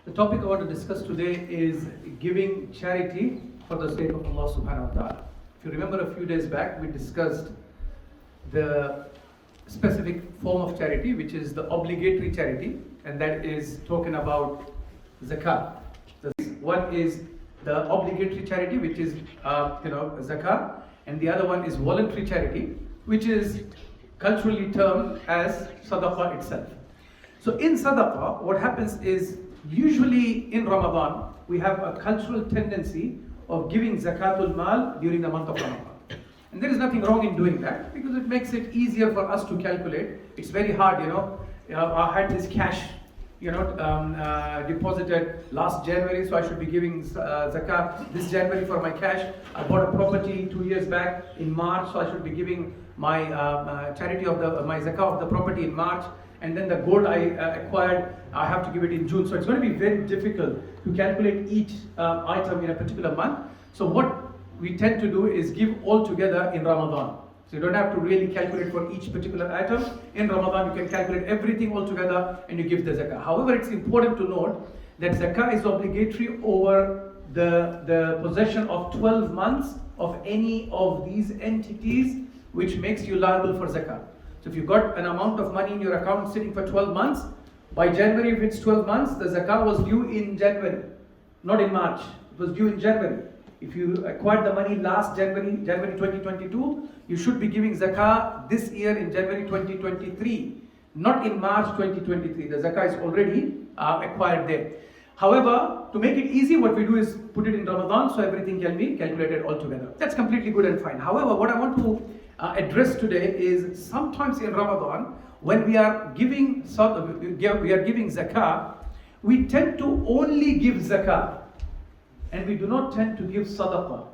The topic I want to discuss today is giving charity for the sake of Allah subhanahu wa ta'ala. If you remember a few days back, we discussed the specific form of charity, which is the obligatory charity, and that is talking about zakat. One is the obligatory charity, which is zakat, and the other one is voluntary charity, which is culturally termed as sadaqah itself. So in sadaqah, what happens is usually in Ramadan we have a cultural tendency of giving zakatul mal during the month of Ramadan. And there is nothing wrong in doing that because it makes it easier for us to calculate. It's very hard, I had this cash, deposited last January, so I should be giving zakat this January for my cash. I bought a property 2 years back in March, so I should be giving my charity of my zakat of the property in March. And then the gold I acquired, I have to give it in June. So it's going to be very difficult to calculate each item in a particular month. So what we tend to do is give all together in Ramadan. So you don't have to really calculate for each particular item. In Ramadan, you can calculate everything all together and you give the zakah. However, it's important to note that zakah is obligatory over the possession of 12 months of any of these entities, which makes you liable for zakah. So if you've got an amount of money in your account sitting for 12 months, by January, if it's 12 months, the zakah was due in January, not in March. It was due in January. If you acquired the money last January 2022, you should be giving zakah this year in January 2023, not in March 2023. The zakah is already acquired there. However, to make it easy, what we do is put it in Ramadan so everything can be calculated all together. That's completely good and fine. However, what I want to address today is sometimes in Ramadan, when we are giving zakah, we tend to only give zakah and we do not tend to give sadaqah.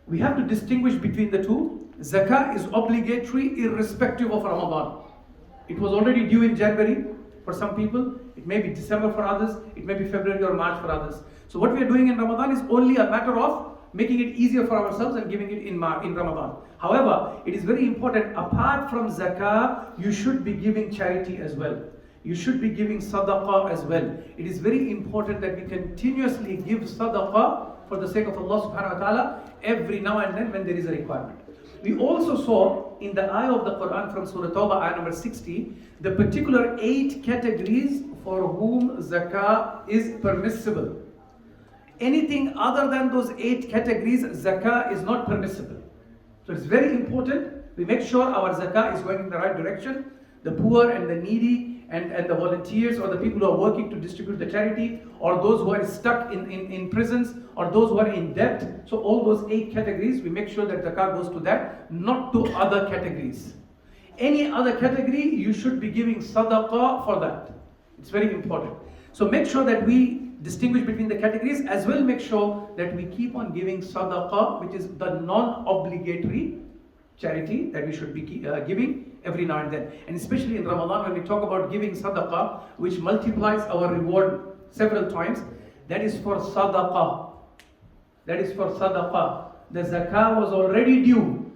We have to distinguish between the two. Zakah is obligatory irrespective of Ramadan. It was already due in January for some people, it may be December for others, it may be February or March for others. So what we are doing in Ramadan is only a matter of making it easier for ourselves and giving it in Ramadan. However, it is very important, apart from zakah, you should be giving charity as well. You should be giving sadaqah as well. It is very important that we continuously give sadaqah for the sake of Allah subhanahu wa ta'ala every now and then when there is a requirement. We also saw in the ayah of the Quran from Surah Tawbah, ayah number 60, the particular 8 categories for whom zakah is permissible. Anything other than those 8 categories, zakah is not permissible. So it's very important we make sure our zakah is going in the right direction. The poor and the needy and the volunteers or the people who are working to distribute the charity, or those who are stuck in prisons, or those who are in debt. So all those 8 categories, we make sure that zakah goes to that, not to other categories. Any other category, you should be giving sadaqah for that. It's very important. So make sure that we distinguish between the categories, as well make sure that we keep on giving sadaqah, which is the non-obligatory charity that we should be giving every now and then. And especially in Ramadan, when we talk about giving sadaqah, which multiplies our reward several times, that is for sadaqah. That is for sadaqah. The zakah was already due,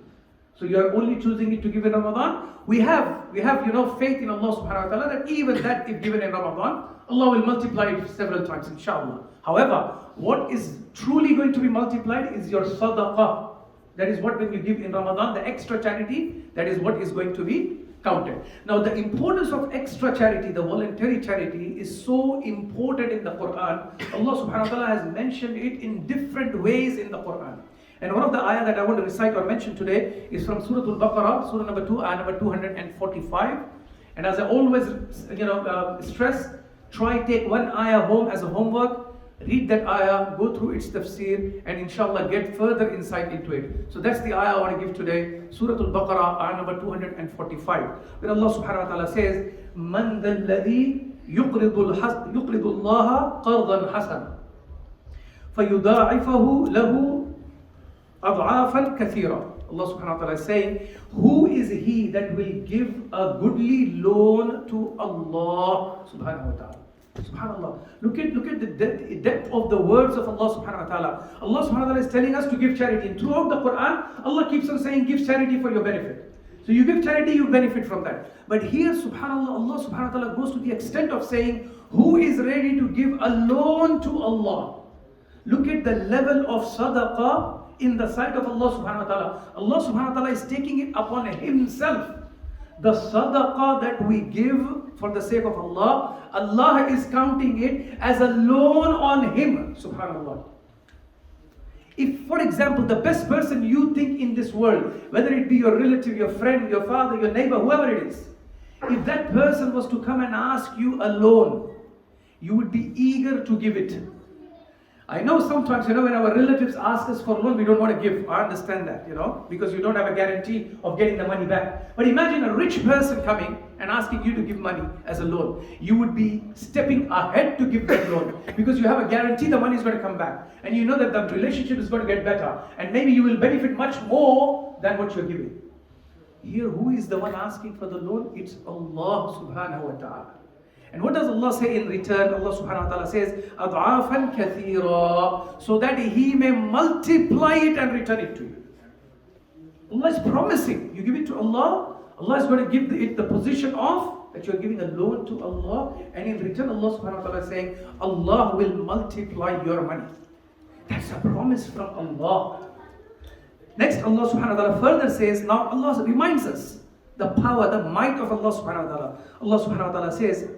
so you are only choosing it to give in Ramadan. We have faith in Allah subhanahu wa ta'ala that even that, if given in Ramadan, Allah will multiply it several times, inshallah. However, what is truly going to be multiplied is your sadaqah. That is what, when you give in Ramadan, the extra charity, that is what is going to be counted. Now, the importance of extra charity, the voluntary charity, is so important in the Quran. Allah subhanahu wa ta'ala has mentioned it in different ways in the Quran. And one of the ayah that I want to recite or mention today is from Surah Al-Baqarah, Surah number 2, ayah number 245. And as I always stress, try take one ayah home as a homework. Read that ayah, go through its tafsir, and inshallah get further insight into it. So that's the ayah I want to give today, Surah Al-Baqarah, ayah number 245, where Allah subhanahu wa ta'ala says, مَنْ ذَا الَّذِي يُقْرِضُ اللَّهَ قَرْضًا حَسَنًا فَيُضَاعِفَهُ لَهُ أَضْعَافًا كَثِيرًا. Allah subhanahu wa ta'ala is saying, who is he that will give a goodly loan to Allah subhanahu wa ta'ala? SubhanAllah. Look at the depth of the words of Allah subhanahu wa ta'ala. Allah subhanahu wa ta'ala is telling us to give charity. And throughout the Quran, Allah keeps on saying, give charity for your benefit. So you give charity, you benefit from that. But here, subhanAllah, Allah subhanahu wa ta'ala goes to the extent of saying, Who is ready to give a loan to Allah? Look at the level of sadaqah in the sight of Allah subhanahu wa ta'ala. Allah subhanahu wa ta'ala is taking it upon Himself. The sadaqah that we give for the sake of Allah, Allah is counting it as a loan on Him, subhanallah. If, for example, the best person you think in this world, whether it be your relative, your friend, your father, your neighbor, whoever it is, if that person was to come and ask you a loan, you would be eager to give it. I know sometimes, when our relatives ask us for loan, we don't want to give. I understand that, because you don't have a guarantee of getting the money back. But imagine a rich person coming and asking you to give money as a loan. You would be stepping ahead to give that loan because you have a guarantee the money is going to come back. And you know that the relationship is going to get better. And maybe you will benefit much more than what you're giving. Here, who is the one asking for the loan? It's Allah subhanahu wa ta'ala. And what does Allah say in return? Allah subhanahu wa ta'ala says, أَضْعَافًا كَثِيرًا, so that He may multiply it and return it to you. Allah is promising. You give it to Allah, Allah is going to give it the position of that you're giving a loan to Allah, and in return Allah subhanahu wa ta'ala is saying, Allah will multiply your money. That's a promise from Allah. Next, Allah subhanahu wa ta'ala further says, now Allah reminds us the power, the might of Allah subhanahu wa ta'ala. Allah subhanahu wa ta'ala says,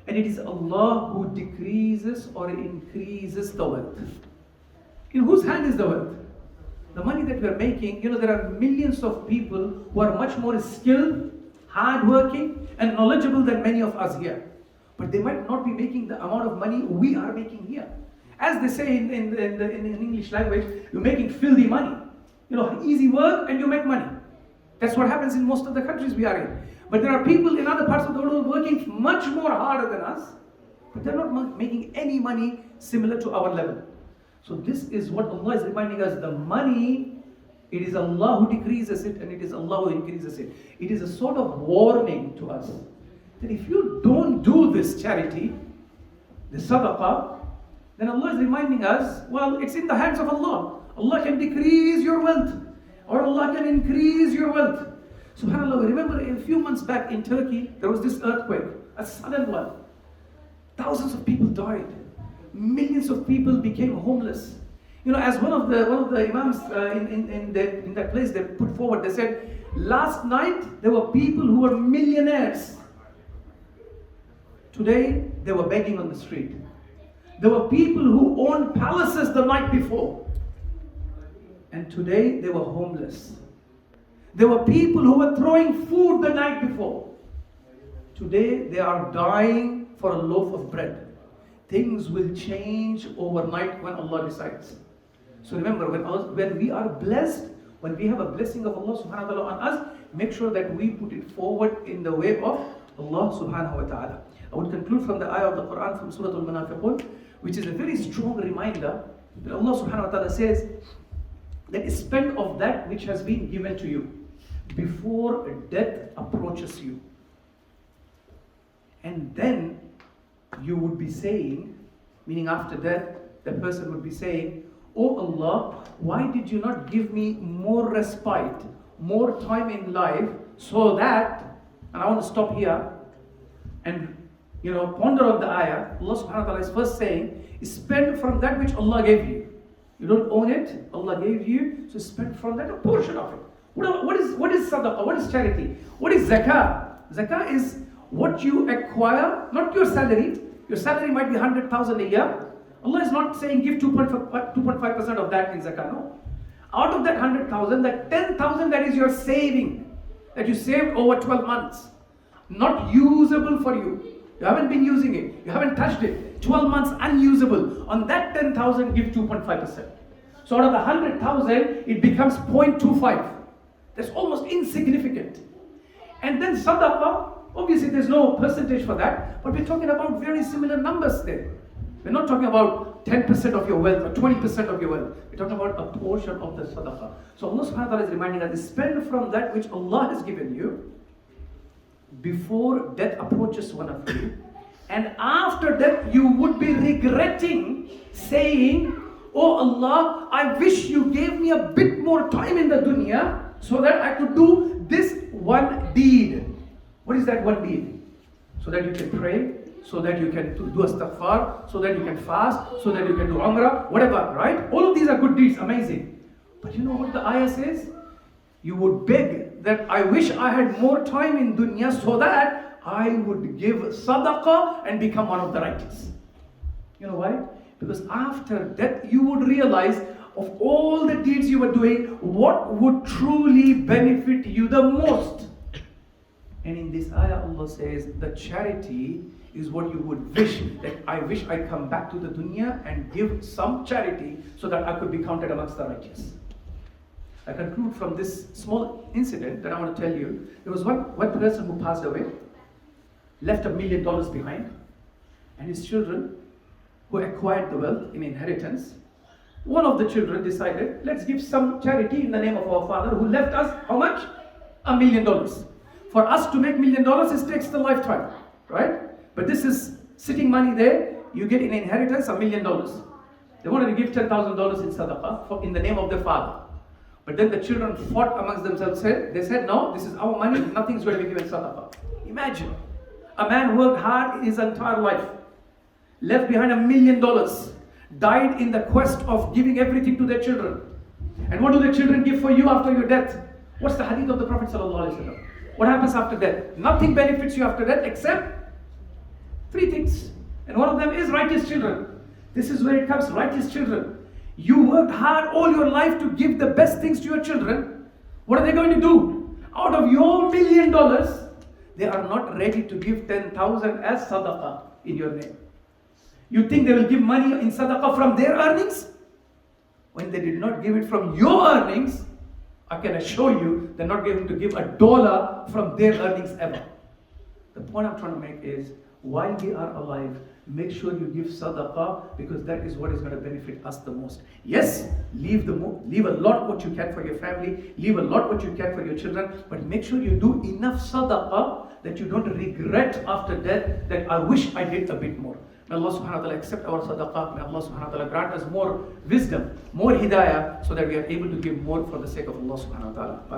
and it is Allah who decreases or increases the wealth. In whose hand is the wealth? The money that we are making, there are millions of people who are much more skilled, hardworking, and knowledgeable than many of us here. But they might not be making the amount of money we are making here. As they say in English language, you're making filthy money. Easy work and you make money. That's what happens in most of the countries we are in. But there are people in other parts of the world working much more harder than us, but they're not making any money similar to our level. So this is what Allah is reminding us. The money, it is Allah who decreases it and it is Allah who increases it. It is a sort of warning to us that if you don't do this charity, the sadaqah, then Allah is reminding us, well, it's in the hands of Allah. Allah can decrease your wealth or Allah can increase your wealth. SubhanAllah, remember a few months back in Turkey, there was this earthquake, a sudden one. Thousands of people died. Millions of people became homeless. As one of the imams in that place, they put forward, they said, last night there were people who were millionaires. Today, they were begging on the street. There were people who owned palaces the night before. And today, they were homeless. There were people who were throwing food the night before. Today, they are dying for a loaf of bread. Things will change overnight when Allah decides. So remember, when we are blessed, when we have a blessing of Allah subhanahu wa ta'ala on us, make sure that we put it forward in the way of Allah subhanahu wa ta'ala. I would conclude from the ayah of the Quran from Surah Al-Munafiqun, which is a very strong reminder that Allah subhanahu wa ta'ala says that spend of that which has been given to you before death approaches you. And then you would be saying, meaning after death, the person would be saying, Oh Allah, why did you not give me more respite, more time in life, so that, and I want to stop here and ponder on the ayah. Allah subhanahu wa ta'ala is first saying, spend from that which Allah gave you. You don't own it, Allah gave you, so spend from that a portion of it. What is sadaqah? What is charity? What is zakah? Zakah is what you acquire, not your salary. Your salary might be 100,000 a year. Allah is not saying give 2.5% of that in zakah, no. Out of that 100,000, that 10,000 that is your saving, that you saved over 12 months, not usable for you. You haven't been using it. You haven't touched it. 12 months unusable. On that 10,000, give 2.5%. So out of the 100,000, it becomes 0.25. That's almost insignificant. And then sadaqah, obviously there's no percentage for that, but we're talking about very similar numbers there. We're not talking about 10% of your wealth or 20% of your wealth. We're talking about a portion of the sadaqah. So Allah subhanahu wa ta'ala is reminding us, spend from that which Allah has given you before death approaches one of you. And after death, you would be regretting, saying, Oh Allah, I wish you gave me a bit more time in the dunya so that I could do this one deed. What is that one deed? So that you can pray, so that you can do istighfar, so that you can fast, so that you can do umrah, whatever, right? All of these are good deeds, amazing. But you know what the ayah says? You would beg that I wish I had more time in dunya so that I would give sadaqah and become one of the righteous. You know why? Because after death you would realize of all the deeds you were doing, what would truly benefit you the most? And in this ayah Allah says, the charity is what you would wish, that I wish I come back to the dunya and give some charity so that I could be counted amongst the righteous. I conclude from this small incident that I want to tell you. There was one person who passed away, left $1 million behind, and his children who acquired the wealth in inheritance. One of the children decided, let's give some charity in the name of our father who left us how much? $1 million. For us to make $1 million, it takes the lifetime, right? But this is sitting money there. You get in inheritance $1 million. They wanted to give $10,000 in sadaqah in the name of their father. But then the children fought amongst themselves. They said, no, this is our money, nothing's going to be given sadaqah. Imagine, a man worked hard in his entire life, left behind $1 million, died in the quest of giving everything to their children. And what do the children give for you after your death? What's the hadith of the Prophet ﷺ? What happens after death? Nothing benefits you after death except 3 things. And one of them is righteous children. This is where it comes, righteous children. You worked hard all your life to give the best things to your children. What are they going to do? Out of your $1 million, they are not ready to give 10,000 as sadaqah in your name. You think they will give money in sadaqah from their earnings? When they did not give it from your earnings, I can assure you they're not going to give $1 from their earnings ever. The point I'm trying to make is, while we are alive, make sure you give sadaqah, because that is what is going to benefit us the most. Yes, leave a lot what you can for your family, leave a lot what you can for your children, but make sure you do enough sadaqah that you don't regret after death that I wish I did a bit more. May Allah subhanahu wa ta'ala accept our sadaqah. May Allah subhanahu wa ta'ala grant us more wisdom, more hidayah, so that we are able to give more for the sake of Allah subhanahu wa ta'ala.